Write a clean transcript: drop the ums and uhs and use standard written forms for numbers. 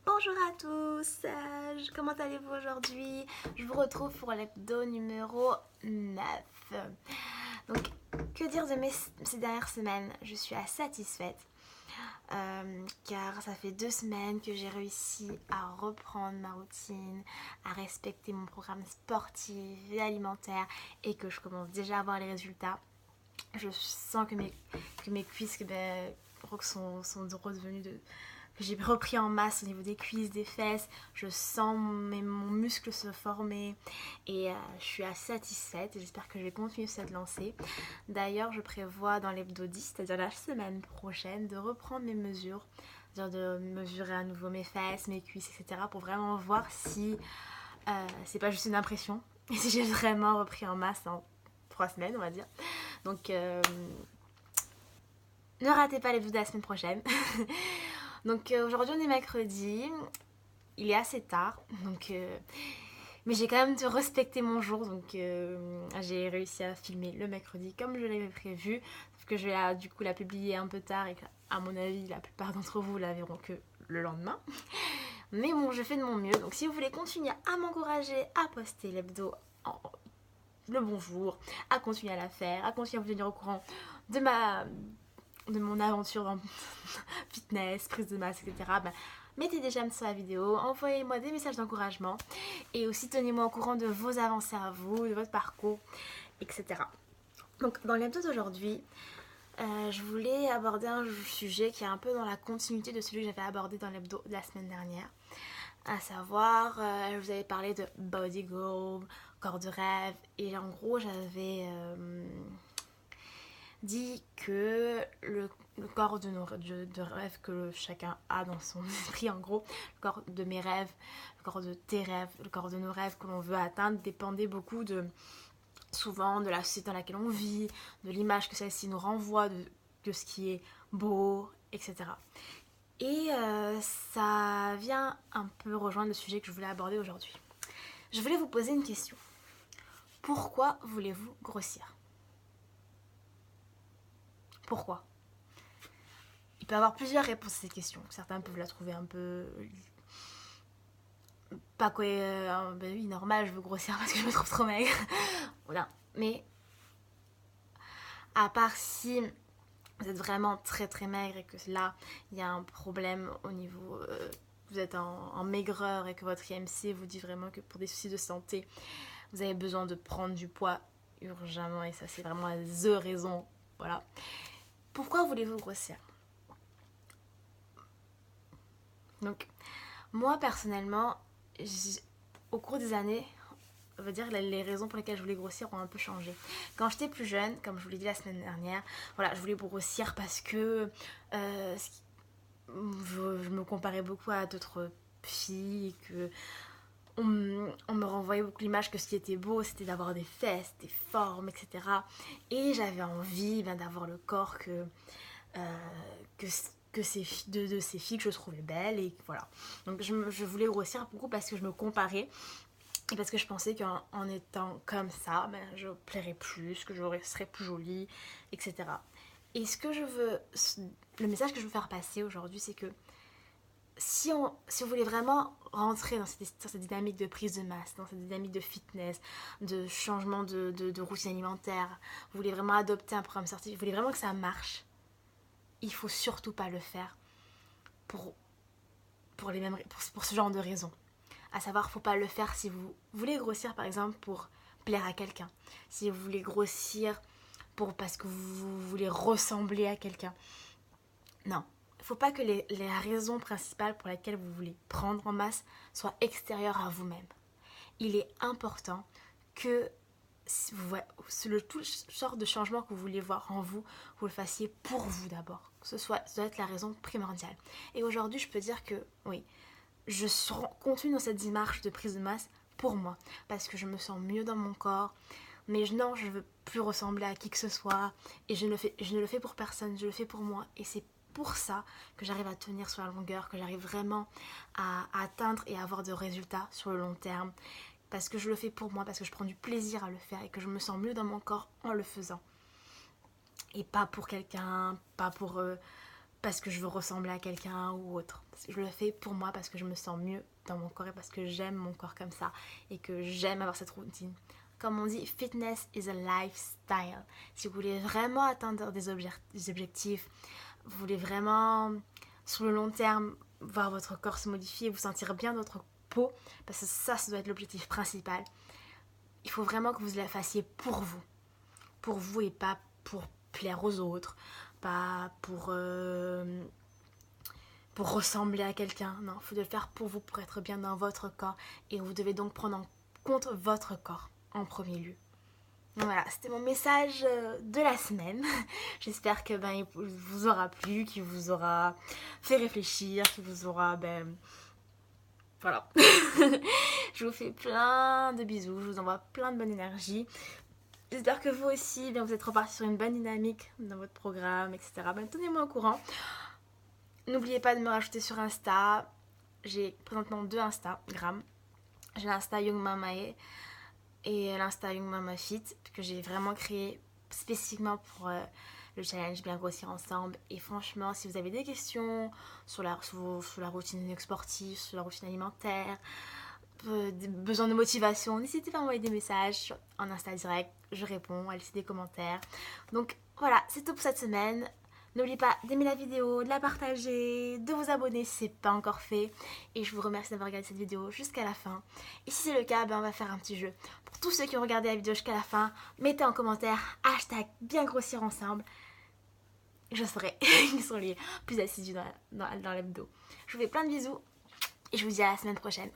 Bonjour à tous, comment allez-vous aujourd'hui? Je vous retrouve pour l'hebdo numéro 9. Donc, que dire de ces dernières semaines? Je suis assez satisfaite car ça fait 2 semaines que j'ai réussi à reprendre ma routine, à respecter mon programme sportif et alimentaire et que je commence déjà à voir les résultats. Je sens que mes cuisses sont redevenues que j'ai repris en masse au niveau des cuisses, des fesses. Je sens mon muscle se former et je suis assez satisfaite et j'espère que je vais continuer cette lancée. D'ailleurs, je prévois dans l'hebdo 10, c'est-à-dire la semaine prochaine, de reprendre mes mesures, c'est-à-dire de mesurer à nouveau mes fesses, mes cuisses, etc. pour vraiment voir si c'est pas juste une impression et si j'ai vraiment repris en masse en 3 semaines, on va dire. Donc, ne ratez pas les vidéos de la semaine prochaine. Donc aujourd'hui on est mercredi, il est assez tard, mais j'ai quand même de respecter mon jour, donc j'ai réussi à filmer le mercredi comme je l'avais prévu, sauf que je vais du coup la publier un peu tard et à mon avis la plupart d'entre vous la verront que le lendemain. Mais bon, je fais de mon mieux, donc si vous voulez continuer à m'encourager à poster l'hebdo le bonjour, à continuer à la faire, à continuer à vous tenir au courant de mon aventure dans fitness, prise de masse, etc. Mettez des j'aime sur la vidéo, envoyez-moi des messages d'encouragement et aussi tenez-moi au courant de vos avancées à vous, de votre parcours, etc. Donc dans l'hebdo d'aujourd'hui, je voulais aborder un sujet qui est un peu dans la continuité de celui que j'avais abordé dans l'hebdo de la semaine dernière. À savoir, je vous avais parlé de body goal, corps de rêve, et en gros j'avais dit que le corps de rêve que chacun a dans son esprit, en gros, le corps de mes rêves, le corps de tes rêves, le corps de nos rêves que l'on veut atteindre dépendait beaucoup souvent de la société dans laquelle on vit, de l'image que celle-ci nous renvoie, de ce qui est beau, etc. Et ça vient un peu rejoindre le sujet que je voulais aborder aujourd'hui. Je voulais vous poser une question. Pourquoi voulez-vous grossir? Pourquoi? Il peut y avoir plusieurs réponses à cette question. Certains peuvent la trouver un peu pas quoi, ben oui, normal, je veux grossir parce que je me trouve trop maigre. Voilà. Mais à part si vous êtes vraiment très très maigre et que là, il y a un problème au niveau... vous êtes en maigreur et que votre IMC vous dit vraiment que pour des soucis de santé, vous avez besoin de prendre du poids urgemment et ça c'est vraiment the raison. Voilà. Pourquoi voulez-vous grossir? Donc, moi personnellement, au cours des années, on va dire les raisons pour lesquelles je voulais grossir ont un peu changé. Quand j'étais plus jeune, comme je vous l'ai dit la semaine dernière, voilà, je voulais grossir parce que je me comparais beaucoup à d'autres filles, que on me renvoyait beaucoup l'image que ce qui était beau, c'était d'avoir des fesses, des formes, etc. Et j'avais envie d'avoir le corps que de ces filles que je trouvais belles et voilà. Donc je voulais grossir beaucoup parce que je me comparais et parce que je pensais qu'en étant comme ça, je plairais plus, que je serais plus jolie, etc. Et le message que je veux faire passer aujourd'hui, c'est que si vous voulez vraiment rentrer dans cette dynamique de prise de masse, dans cette dynamique de fitness, de changement de routine alimentaire, vous voulez vraiment adopter un programme sportif, vous voulez vraiment que ça marche, il faut surtout pas le faire pour ce genre de raisons. À savoir, faut pas le faire si vous voulez grossir par exemple pour plaire à quelqu'un, si vous voulez grossir parce que vous voulez ressembler à quelqu'un. Non, faut pas que les raisons principales pour lesquelles vous voulez prendre en masse soient extérieures à vous-même. Il est important que tout sorte de changement que vous voulez voir en vous, vous le fassiez pour vous d'abord. Ça doit être la raison primordiale. Et aujourd'hui, je peux dire que oui, je continue dans cette démarche de prise de masse pour moi, parce que je me sens mieux dans mon corps, mais non, je veux plus ressembler à qui que ce soit, et je ne le fais pour personne, je le fais pour moi, et c'est pour ça que j'arrive à tenir sur la longueur, que j'arrive vraiment à atteindre et à avoir de résultats sur le long terme, parce que je le fais pour moi, parce que je prends du plaisir à le faire, et que je me sens mieux dans mon corps en le faisant. Et pas pour quelqu'un, pas pour parce que je veux ressembler à quelqu'un ou autre. Je le fais pour moi parce que je me sens mieux dans mon corps et parce que j'aime mon corps comme ça et que j'aime avoir cette routine. Comme on dit, fitness is a lifestyle. Si vous voulez vraiment atteindre des objectifs, vous voulez vraiment, sur le long terme, voir votre corps se modifier, vous sentir bien dans votre peau, parce que ça doit être l'objectif principal. Il faut vraiment que vous la fassiez pour vous et pas pour plaire aux autres, pas pour ressembler à quelqu'un. Non, il faut le faire pour vous, pour être bien dans votre corps. Et vous devez donc prendre en compte votre corps en premier lieu. Donc voilà, c'était mon message de la semaine. J'espère que il vous aura plu, qu'il vous aura fait réfléchir, qu'il vous aura... voilà. Je vous fais plein de bisous, je vous envoie plein de bonne énergie. J'espère que vous aussi, vous êtes repartis sur une bonne dynamique dans votre programme, etc. Tenez-moi au courant. N'oubliez pas de me rajouter sur Insta. J'ai présentement 2 Instagram. J'ai l'Insta Young Mamae et l'Insta Young Mama Fit que j'ai vraiment créé spécifiquement pour le challenge Bien Grossir Ensemble. Et franchement, si vous avez des questions sur la routine sportive, sur la routine alimentaire, des besoins de motivation, n'hésitez pas à envoyer des messages en Insta direct. Je réponds, à laisser des commentaires. Donc voilà, c'est tout pour cette semaine. N'oubliez pas d'aimer la vidéo, de la partager, de vous abonner si ce n'est pas encore fait. Et je vous remercie d'avoir regardé cette vidéo jusqu'à la fin. Et si c'est le cas, on va faire un petit jeu. Pour tous ceux qui ont regardé la vidéo jusqu'à la fin, mettez en commentaire #bien grossir ensemble. Je saurai qui sont les plus assidus dans l'hebdo. Je vous fais plein de bisous et je vous dis à la semaine prochaine.